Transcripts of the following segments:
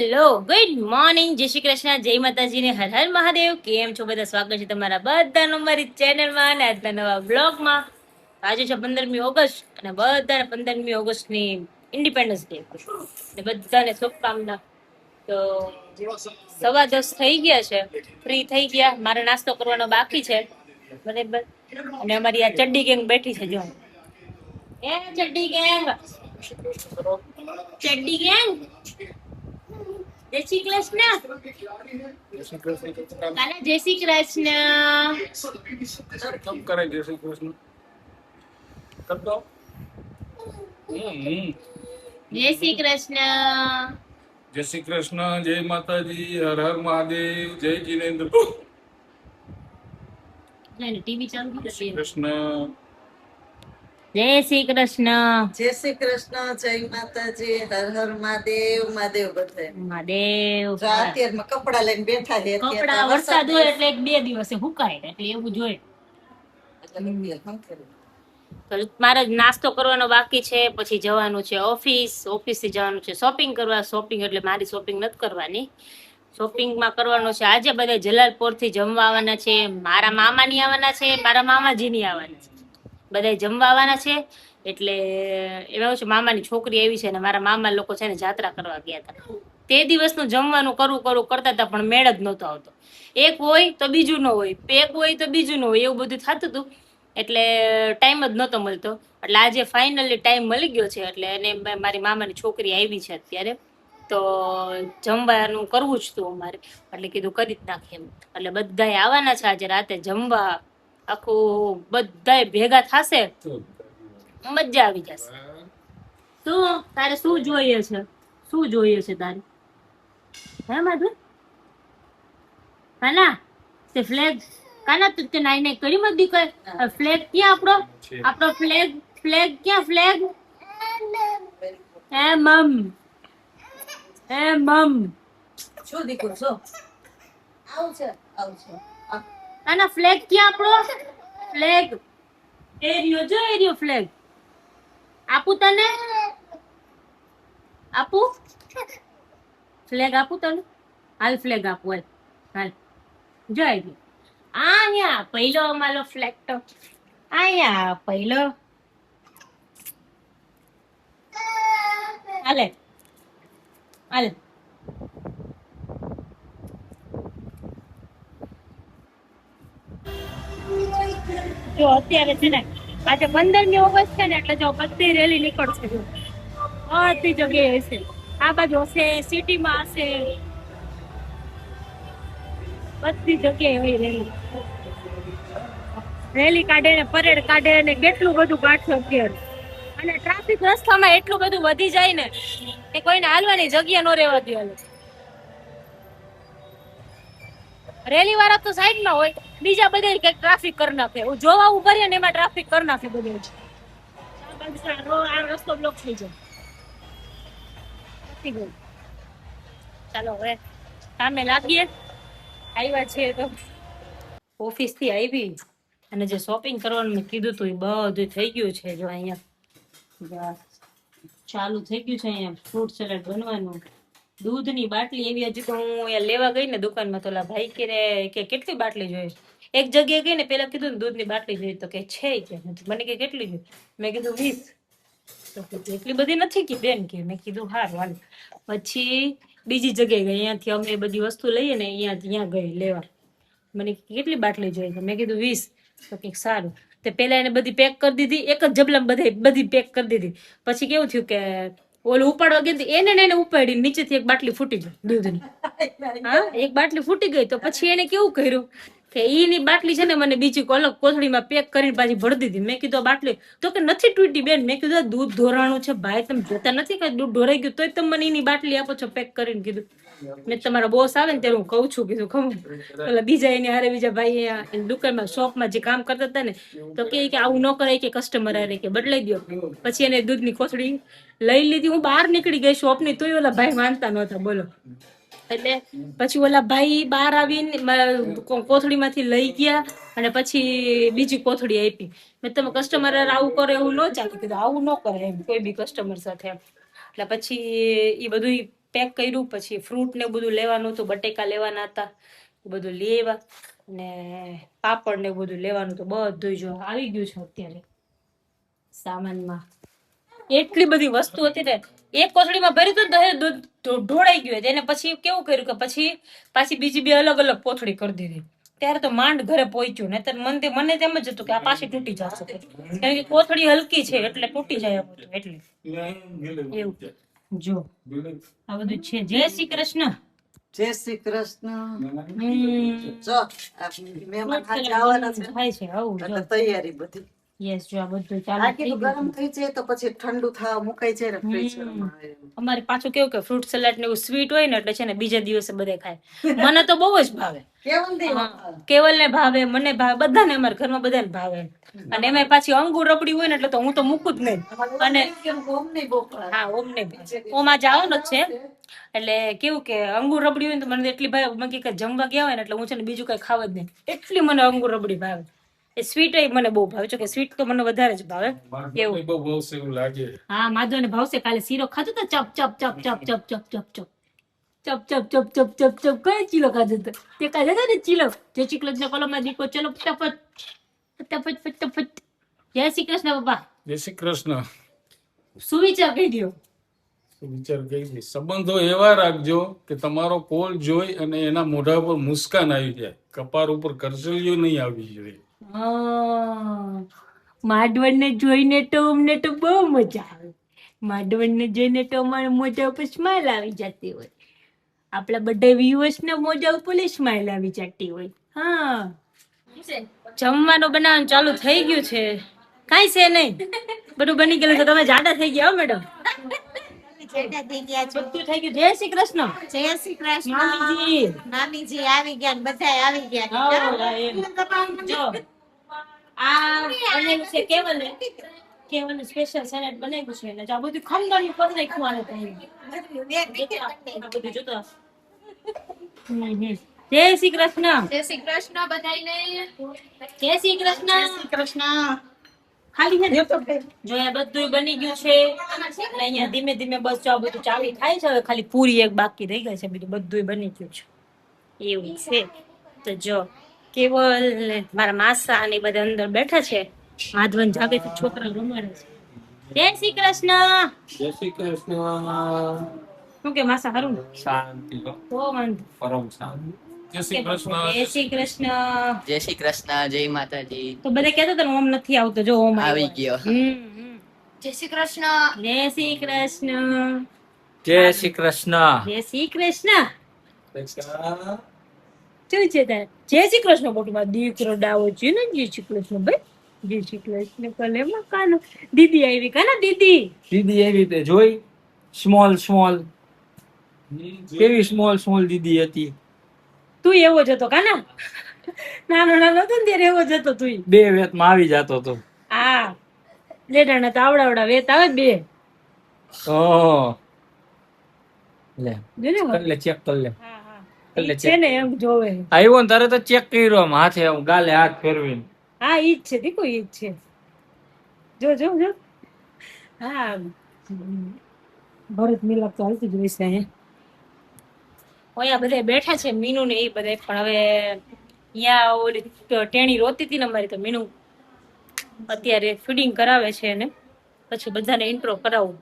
Hello good morning, જય શ્રી કૃષ્ણ, જય માતાજી ને હર હર મહાદેવ. કેમ છો બધા? સ્વાગત છે તમારા બધાનું મારી ચેનલમાં અને આજના નવા બ્લોગમાં. આજે છે 15મી ઓગસ્ટ અને બધાને 15મી ઓગસ્ટની ઇન્ડિપેન્ડન્સ ડે અને બધાને શુભકામના. તો 10:15 થઈ ગયા છે, ફ્રી થઈ ગયા. મારે નાસ્તો કરવાનો બાકી છે, બરાબર. અને અમારી આ ચડ્ડી ગેંગ બેઠી છે, જો એ ચડ્ડી ગેંગ, ચડ્ડી ગેંગ. જય શ્રી કૃષ્ણ કાના, જય શ્રી કૃષ્ણ. કમ કરે જય શ્રી કૃષ્ણ કરતો જય શ્રી કૃષ્ણ. જય શ્રી કૃષ્ણ, જય માતાજી, હર હર મહાદેવ, જય જીનેન્દ્ર. ટીવી ચાલુ જય શ્રી કરી. કૃષ્ણ. જય શ્રી કૃષ્ણ. જય શ્રી કૃષ્ણ, જય માતાજી, હર હર મહાદેવ. મહાદેવ બધે મહાદેવ. અત્યારમાં કપડા લઈને બેઠા છે. કપડા વરસાદ હોય એટલે 1-2 દિવસે સુકાય, એટલે એવું જોઈએ. તો મારે નાસ્તો કરવાનો બાકી છે, પછી જવાનું છે ઓફિસ થી જવાનું છે શોપિંગ કરવા. શોપિંગ એટલે મારી શોપિંગ નથી કરવાની, શોપિંગમાં કરવાનું છે. આજે બધા જલાલપોર થી જમવા આવવાના છે, મારા મામાની આવવાના છે, મારા મામાજીની આવવાના છે, બધા જમવા આવવાના છે. એટલે એમાં છે, મામાની છોકરી આવી છે ને મારા મામા લોકો છે ને જાત્રા કરવા ગયા હતા. તે દિવસનું જમવાનું કરું કરતા હતા, પણ મેળ જ નહોતો આવતો. એક હોય તો બીજું ન હોય, એક હોય તો બીજું ન હોય, એવું બધું થતું હતું. એટલે ટાઈમ જ નહોતો મળતો. એટલે આજે ફાઇનલી ટાઈમ મળી ગયો છે. એટલે એને મારી મામાની છોકરી આવી છે અત્યારે, તો જમવાનું કરવું જ હતું અમારે. એટલે કીધું કરી જ નાખીએ એમ. એટલે બધાય આવવાના છે આજે રાતે જમવા. આખું બધાય ભેગા થશે, મજા આવી જશે. શું તારે શું જોઈએ છે? શું જોઈએ છે તારે? હે માધુ કાના, તે ફ્લેગ કાના તું તે નાઈ નાઈ કરી મત દીકર. ફ્લેગ ક્યાં આપણો? આપણો ફ્લેગ, ફ્લેગ ક્યાં? ફ્લેગ હે મમ, હે મમ. શું દીકરો છો? આવું છે. કાના ફ્લેગ ક્યાં આપણો? ફ્લેગ એરિયો જો, એરિયો ફ્લેગ આપું તને? આપું ફ્લેગ? આપું તને? હાલ ફ્લેગ આપું, હાલ હાલ. જો આવી અહીંયા પહેલો અમારો ફ્લેગ તો અહીંયા પહેલો. હાલે હાલ. જો અત્યારે છે ને આજે 15મી ઓગસ્ટ છે ને, એટલે જો બધી રેલી નીકળશે, જો બધી જગ્યાએ હશે. આ બાજુ હશે, સિટીમાં હશે, બધી જગ્યાએ હોય રેલી. રેલી કાઢે ને પરેડ કાઢે ને કેટલું બધું કાઢશે અત્યારે. અને ટ્રાફિક રસ્તામાં એટલું બધું વધી જાય ને કે કોઈને હાલવાની જગ્યા ન રહેવા દે. રેલી વાળા તો સાઈડમાં હોય, બીજા બધા કઈક ટ્રાફિક કરી નાખે. જોવા ઉભા રહે ને એમાં ટ્રાફિક કરી નાખે બધે. આ રસ્તો બ્લોક થઈ જાય. ચાલો હવે કામે લાગીએ. આવ્યા છે તો ઓફિસ થી આવી અને જે શોપિંગ કરવાનું મેં કીધું હતું એ બધું થઈ ગયું છે. જો અહીંયા ચાલુ થઈ ગયું છે. અહીંયા ફ્રૂટ સલાડ બનવાનું. દૂધની બાટલી એવી હજી તો હું અહીંયા લેવા ગઈ ને દુકાનમાં, તો ભાઈ કે કેટલી બાટલી જોઈએ? એક જગ્યાએ ગઈ ને પેલા કીધું ને દૂધની બાટલી જોઈએ, તો કે છે કે મને કે કેટલી જોઈએ? મેં કીધું 20. તો એટલી બધી નથી કે બેન કે. મેં કીધું હારું હાલ. પછી બીજી જગ્યાએ ગઈ, અહીંયાથી અમે બધી વસ્તુ લઈએ ને અહીંયા ગઈ લેવા. મને કેટલી બાટલી જોઈએ? મેં કીધું 20. તો કે સારું. તે પેલા એને બધી પેક કરી દીધી, એક જ જબલામાં બધી પેક કરી દીધી. પછી કેવું થયું કે ઓલું ઉપાડવા ગઈ એને ઉપાડી નીચેથી એક બાટલી ફૂટી ગઈ દૂધની. હા, એક બાટલી ફૂટી ગઈ. તો પછી એને કેવું કર્યું કે ઈની બાટલી છે ને મને બીજી અલગ કોથળીમાં પેક કરીને પાછી ભરી દીધી. મેં કીધું બાટલી તો કે નથી તૂટી બેન. મેં કીધું દૂધ ઢોરાણું છે ભાઈ, તમે જોતા નથી કે દૂધ ઢોરાઈ ગયું, તોય તમે મને એની બાટલી આપો છો પેક કરીને. કીધું મેં તમારો બોસ આવે ને ત્યારે હું કઉ છું. કીધું ખબર એટલે બીજા એની હારે બીજા ભાઈ દુકાનમાં શોપમાં જે કામ કરતા હતા ને, તો કે આવું ન કરે કે કસ્ટમર આવે કે બદલાઈ દો. પછી એને દૂધની કોથળી લઈ લીધી. હું બહાર નીકળી ગઈ શોપની, તોય ઓલા ભાઈ માનતા નહોતા, બોલો. એટલે પછી ઓલા ભાઈ બહાર આવીને કોથળીમાંથી લઈ ગયા અને પછી બીજી કોથળી આપી. મેં તમે કસ્ટમર આવું કરે એવું ન ચાલે. કીધું આવું ન કરે એમ કોઈ બી કસ્ટમર સાથે. એટલે પછી એ બધું પેક કર્યું. પછી ફ્રૂટ ને બધું લેવાનું હતું, બટેકા લેવાના હતા, એ બધું લઈ આવ્યા. ને પાપડ ને બધું લેવાનું તો બધું જો આવી ગયું છે અત્યારે સામાનમાં. એટલી બધી વસ્તુ હતી ને, એક કોથળીમાં ભર્યું હતું ને તો ઢોળાઈ ગયું. એને પછી કેવું કર્યું કે પાછી બીજી બે અલગ અલગ કોથળી કરી દીધી. ત્યારે તો માંડ ઘરે પહોંચ્યું. ને મને તેમ જ હતું કે આ પાછી તૂટી જશે, કારણ કે કોથળી હલકી છે એટલે તૂટી જાય એમ હતું. એટલે એવું જો આ બધું છે. જય શ્રી કૃષ્ણ. જય શ્રી કૃષ્ણ. હમ જો આ મહેમાન આજે આવવાના છે થાય છે આવું જો. એટલે તૈયારી બધી. યસ જો આ બધું ચાલુ આ થઈ કીધું ગયું. ગરમ થઈ જાય તો પછી ઠંડુ થવા મુકાઈ જાય ને ફ્રીઝરમાં. અમારે પાછું કેવું કે ફ્રૂટ સલાડ ને એવું સ્વીટ હોય ને એટલે છે ને બીજા દિવસે બધે ખાય. મને તો બહુ જ ભાવે. કેવું દે કેવલ ને ભાવે, મને ભાવે, બધાને અમારા ઘરમાં બધાને ભાવે. અને એમાં પાછી અંગુર રબડી હોય ને એટલે તો હું તો મૂકું જ નહીં. અને ઓમ નહીં બોપડા. હા ઓમ નહીં, ઓમ આજે આવવાનો જ છે. એટલે કેવું કે અંગુર રબડી હોય ને તો મને એટલી ભાવે. બાકી કઈ જમવા ગયા હોય ને એટલે હું છે ને બીજું કઈ ખાવ જ નહીં, એટલી મને અંગુર રબડી ભાવે. એ સ્વીટ મને બહુ ભાવે છે, કે સ્વીટ તો મને વધારે જ ભાવે. એવું બહુ બહુ એવું લાગે. હા માધવને ભાવશે. કાલે શીરો ખાધો તો ચપ ચપ ચપ ચપ ચપ ચપ ચપ ચપ ચપ ચપ ચપ ચપ ચપ કઈ ચીલો ખાધો તો તે ખાધો તો ને ચીલો. જે ચીકલો ને કોલમમાં દીકો ચલો ફટાફટ ફટાફટ ફટાફટ. જય શ્રી કૃષ્ણ બાપા. જય શ્રી કૃષ્ણ. સુવિચાર કહી દો. વિચાર કરી દે. સંબંધો એવા રાખજો કે તમારો કોલ જોઈ અને એના મોઢા ઉપર મુસ્કાન આવી જાય, કપાર ઉપર કરચલીઓ નહીં આવી જોઈએ. માધવને જોઈને તો અમને તો બહુ મજા આવે. માધવને જોઈને તો અમારા મોઢા ઉપર સ્માઈલ આવી જતી હોય. આપણા બધા વ્યુઅર્સ ના મોઢા ઉપર સ્માઈલ આવી જતી હોય. હા જમવાનું બનાવવાનું ચાલુ થઈ ગયું છે. કાંઈ છે નહીં, બધું બની ગયેલું છે. તમે જાડા થઈ ગયા હો મેડમ. બધું થઈ ગયું. જય શ્રી કૃષ્ણ. જય શ્રી કૃષ્ણ. મામીજી. મામીજી આવી ગયા ને બધાય આવી ગયા. જો આ બનેલું છે કેવલે. કેવલનું સ્પેશિયલ સેલેડ બનાવ્યું છે. અને આ બધું ખમદાણી પર નાખ્યું આને તો. આ બધું જોતો. જય શ્રી કૃષ્ણ. જય શ્રી કૃષ્ણ બધાયને. જય શ્રી કૃષ્ણ. કૃષ્ણ. ખાલી છે ને જો આ બધું બની ગયું છે. એટલે અહીંયા ધીમે ધીમે બસ જો આ બધું ચાલી થાય છે. હવે ખાલી પૂરી એક બાકી રહી ગઈ છે, બધું બની ગયું છે. એવું છે. તો જો કેવલ ને મારા માસા ને બધા અંદર બેઠા છે. માધવન જાગે તો છોકરા રમાડે છે. જય શ્રી કૃષ્ણ. જય શ્રી કૃષ્ણ. શું કે માસા હારું ને? શાંતિ લો. તો વાંધો. પરમ શાંતિ. જય શ્રી કૃષ્ણ. જય શ્રી કૃષ્ણ. જય શ્રી કૃષ્ણ. જય માતાજી. તો બધા કહેતા હતા ને ઓમ નથી આવતો, જો ઓમ આવી ગયો. જય શ્રી કૃષ્ણ. જય શ્રી કૃષ્ણ. જય શ્રી કૃષ્ણ. જય શ્રી કૃષ્ણ. શું છે તારે? જય શ્રી કૃષ્ણ. મોટું દીકરો ડાવો છે ને. જય શ્રી કૃષ્ણ ભાઈ. જય શ્રી કૃષ્ણ. કલે મકાનો દીદી આવી. કાના દીદી? દીદી એવી રીતે જોઈ, સ્મોલ કેવી સ્મોલ દીદી હતી. તું એવો જ હતો કાના? નાનો હતો ને ત્યારે એવો જ હતો તું. 2 વેતમાં આવી જતો હતો. હા લેડાના તો આવડા વેત આવે બે. ઓહ લે જો ને કર લે, ચેક કર લે. હા હા એટલે છે ને એમ જોવે. આવ્યો ને તરત જ ચેક કર્યો, આમ હાથે આમ ગાલે હાથ ફેરવીને. હા ઈ જ છે દીકો, ઈ જ છે. જો જો જો. હા ભરત મિલાપ તો હાલતું જ હોય છે અહીંયા. ઓયા બધા બેઠા છે મીનુ ને એ બધા. પણ હવે અહીંયા ઓલી ટેણી રોતી હતી ને અમારી, તો મીનુ અત્યારે ફીડિંગ કરાવે છે. અને પછી બધાને ઇન્ટ્રો કરાવું.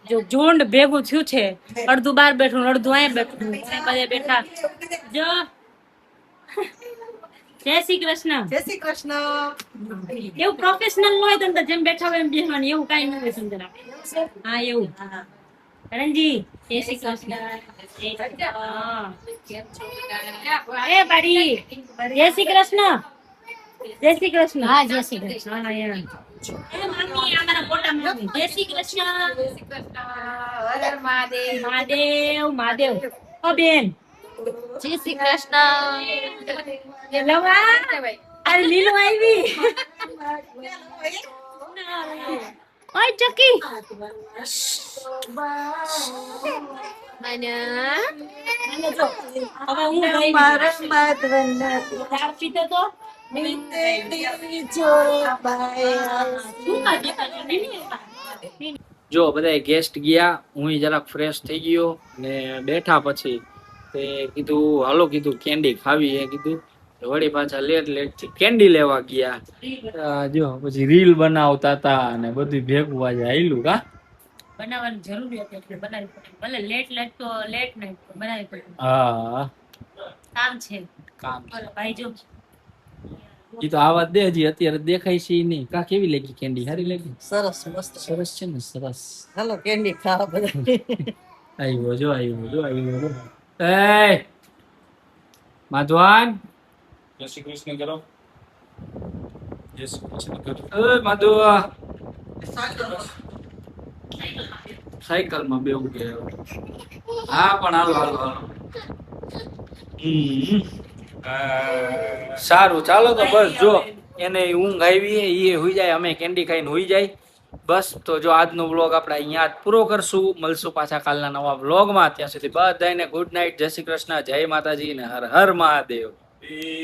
જો ઝુંડ ભેગું થયું છે. અડધું બહાર બેઠું, અડધું અહીંયા બેઠું. બધા બેઠા. જો જય શ્રી કૃષ્ણ. જય શ્રી કૃષ્ણ. એવું પ્રોફેશનલ હોય તો જેમ બેઠા હોય એમ બેસવાનું, એવું કઈ ન હોય સમજણ. હા એવું. રણજી જય શ્રી કૃષ્ણ. એ બાડી જય શ્રી કૃષ્ણ. જય શ્રી કૃષ્ણ. હા જય શ્રી કૃષ્ણ. હા યાર એ મમ્મી અમારા ફોટા મમ્મી. જય શ્રી કૃષ્ણ. હર મહાદેવ. મહાદેવ મહાદેવ. ઓ બેન જય શ્રી કૃષ્ણ. લવા અરે લીલો આવી. ઓય ચકી મને જો હવે હું ગઈ મારા માધવના ચા પીતો તો મીતેલી જો બાયા. શું કાઢી કાઢી જો બધા ગેસ્ટ ગયા, હું જરાક ફ્રેશ થઈ ગયો ને બેઠા પછી તે કીધું હાલો કીધું કેન્ડી ખાવી એ કીધું વળી પાછા લેટ થી કેન્ડી લેવા ગયા. જો પછી રીલ બનાવતા હતા અને બધું ભેગું આજે આયલું કા બનાવવાની જરૂરિયાત એટલે બનાવી પડે. ભલે લેટ તો લેટ નાઈટ તો બનાવી પડે. હા કામ છે. કામ બોલો ભાઈ જો ઈ તો આવા દે હજી અત્યારે દેખાય છે ઈ નહીં કા કેવી લાગી કેન્ડી સારી લાગી સરસ મસ્ત સરસ છે ને સરસ હાલો કેન્ડી ખાવા બધા આવ્યો જો એ માધવાન જય શ્રી કૃષ્ણ કરો. જય શ્રી કૃષ્ણ કરો. એ માધવા સાયકલ માં બેવું કે હા પણ હાલો હાલો હાલો સારું ચાલો તો બસ જો એને ઊંઘ આવી એ હુઈ જાય અમે કેન્ડી ખાઈને હુઈ જાય બસ. તો જો આજનો વ્લોગ આપણે અહીંયા જ પૂરો કરશું. મળશું પાછા કાલના નવા વ્લોગમાં. ત્યાં સુધી બધાને ગુડ નાઇટ, જય શ્રી કૃષ્ણ, જય માતાજી ને હર હર મહાદેવ.